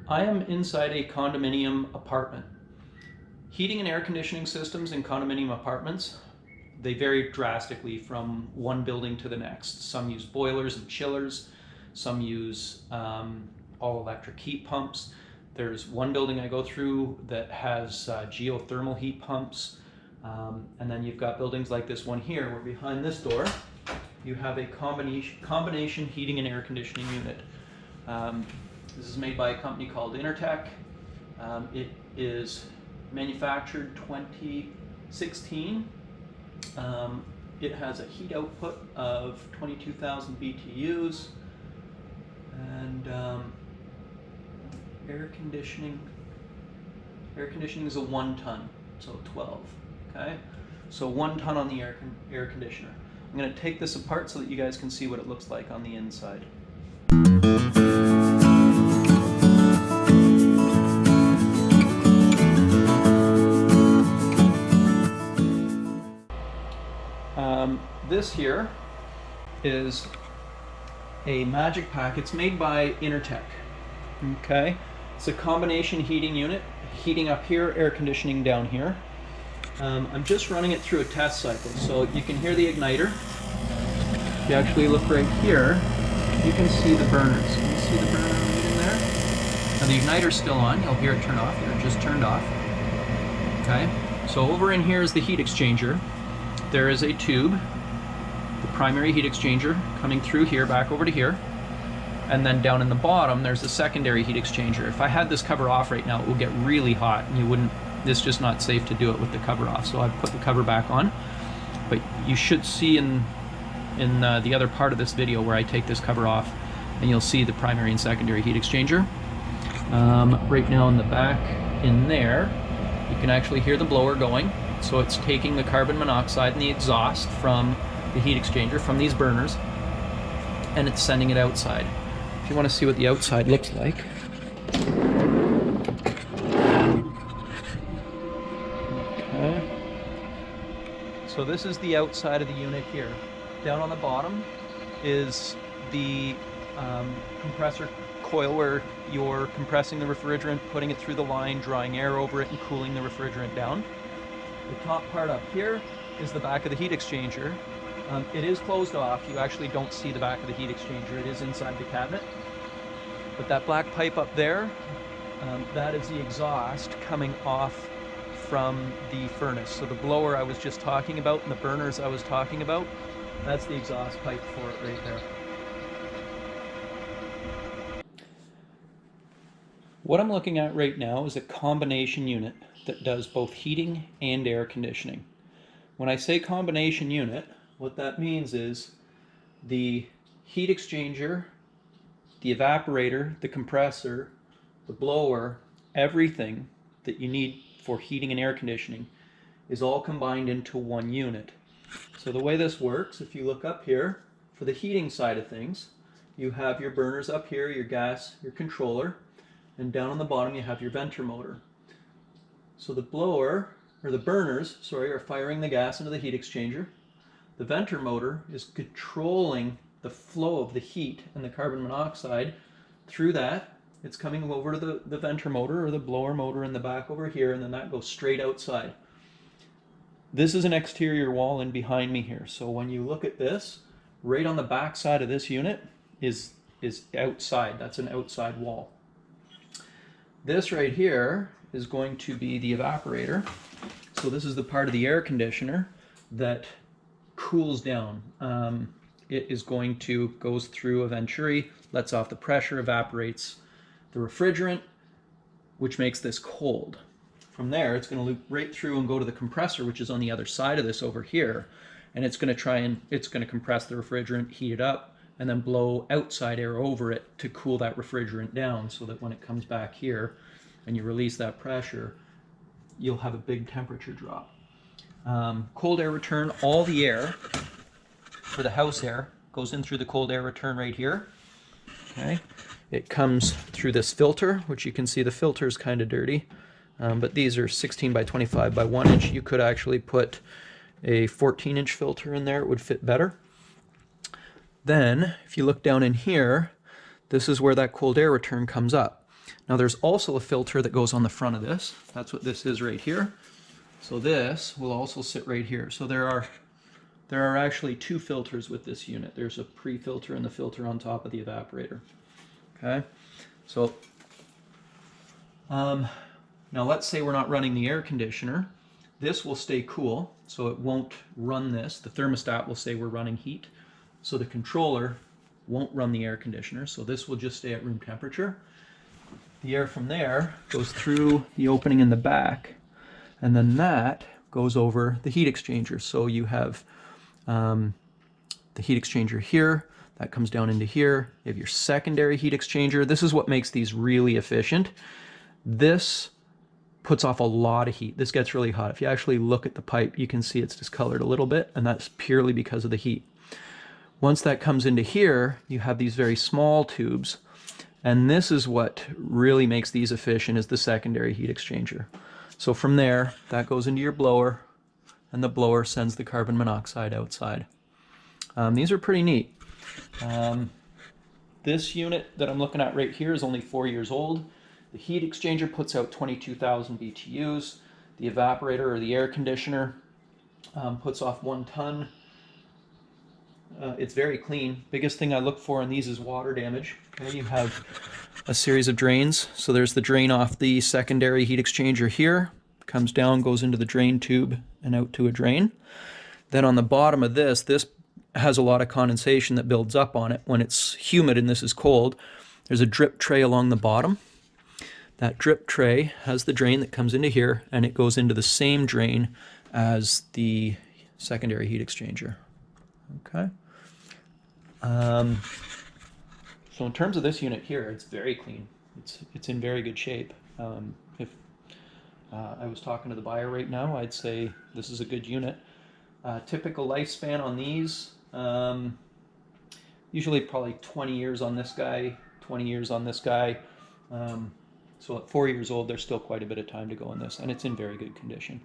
I am inside a condominium apartment. Heating and air conditioning systems in condominium apartments, they vary drastically from one building to the next. Some use boilers and chillers, some use all electric heat pumps. There's one building I go through that has geothermal heat pumps. And then you've got buildings like this one here, where behind this door, you have a combination heating and air conditioning unit. This is made by a company called Intertech. It is manufactured 2016. It has a heat output of 22,000 BTUs, and air conditioning is a 1 ton, so 12. Okay, so 1 ton on the air conditioner. I'm going to take this apart so that you guys can see what it looks like on the inside. This here is a Magic Pack. It's made by Intertech. Okay, it's a combination heating unit, heating up here, air conditioning down here. I'm just running it through a test cycle, so you can hear the igniter. If you actually look right here, you can see the burners. Can you see the burner right in there? Now the igniter's still on. You'll hear it turn off. It just turned off. Okay, so over in here is the heat exchanger. There is a tube, the primary heat exchanger, coming through here, back over to here. And then down in the bottom, there's a secondary heat exchanger. If I had this cover off right now, it would get really hot, and you wouldn't. It's just not safe to do it with the cover off. So I've put the cover back on. But you should see in the other part of this video where I take this cover off, and you'll see the primary and secondary heat exchanger. Right now in the back in there, you can actually hear the blower going. So it's taking the carbon monoxide and the exhaust from the heat exchanger, from these burners, and it's sending it outside. If you want to see what the outside looks like. Okay. So this is the outside of the unit here. Down on the bottom is the compressor coil where you're compressing the refrigerant, putting it through the line, drawing air over it, and cooling the refrigerant down. The top part up here is the back of the heat exchanger. It is closed off. You actually don't see the back of the heat exchanger. It is inside the cabinet. But that black pipe up there, that is the exhaust coming off from the furnace. So the blower I was just talking about and the burners I was talking about, that's the exhaust pipe for it right there. What I'm looking at right now is a combination unit that does both heating and air conditioning. When I say combination unit, what that means is the heat exchanger, the evaporator, the compressor, the blower, everything that you need for heating and air conditioning is all combined into one unit. So the way this works, if you look up here, for the heating side of things, you have your burners up here, your gas, your controller, and down on the bottom you have your venter motor. So the blower, or the burners, sorry, are firing the gas into the heat exchanger. The venter motor is controlling the flow of the heat and the carbon monoxide through that. It's coming over to the venter motor or the blower motor in the back over here, and then that goes straight outside. This is an exterior wall in behind me here. So when you look at this, right on the back side of this unit is outside. That's an outside wall. This right here is going to be the evaporator. So this is the part of the air conditioner that cools down. It is going to, goes through a venturi, lets off the pressure, evaporates the refrigerant, which makes this cold. From there, it's going to loop right through and go to the compressor, which is on the other side of this over here. And it's going to compress the refrigerant, heat it up, and then blow outside air over it to cool that refrigerant down so that when it comes back here and you release that pressure, you'll have a big temperature drop. Cold air return, all the air for the house air goes in through the cold air return right here. Okay, it comes through this filter, which you can see the filter is kind of dirty, but these are 16 by 25 by 1 inch. You could actually put a 14-inch filter in there, it would fit better. Then, if you look down in here, this is where that cold air return comes up. Now there's also a filter that goes on the front of this. That's what this is right here. So this will also sit right here. So there are actually two filters with this unit. There's a pre-filter and the filter on top of the evaporator. Okay, so now let's say we're not running the air conditioner. This will stay cool, so it won't run this. The thermostat will say we're running heat, so the controller won't run the air conditioner, so this will just stay at room temperature. The air from there goes through the opening in the back, and then that goes over the heat exchanger. So you have the heat exchanger here, that comes down into here. You have your secondary heat exchanger. This is what makes these really efficient. This puts off a lot of heat. This gets really hot. If you actually look at the pipe, you can see it's discolored a little bit, and that's purely because of the heat. Once that comes into here, you have these very small tubes, and this is what really makes these efficient, is the secondary heat exchanger. So from there, that goes into your blower, and the blower sends the carbon monoxide outside. These are pretty neat. This unit that I'm looking at right here is only 4 years old. The heat exchanger puts out 22,000 BTUs. The evaporator, or the air conditioner, puts off 1 ton. It's very clean. Biggest thing I look for in these is water damage. Okay, you have a series of drains. So there's the drain off the secondary heat exchanger here. Comes down, goes into the drain tube and out to a drain. Then on the bottom of this has a lot of condensation that builds up on it. When it's humid and this is cold, there's a drip tray along the bottom. That drip tray has the drain that comes into here, and it goes into the same drain as the secondary heat exchanger. Okay. So in terms of this unit here, it's very clean. It's in very good shape. If I was talking to the buyer right now, I'd say this is a good unit. Typical lifespan on these, usually probably 20 years on this guy, 20 years on this guy. So at 4 years old, there's still quite a bit of time to go in this, and it's in very good condition.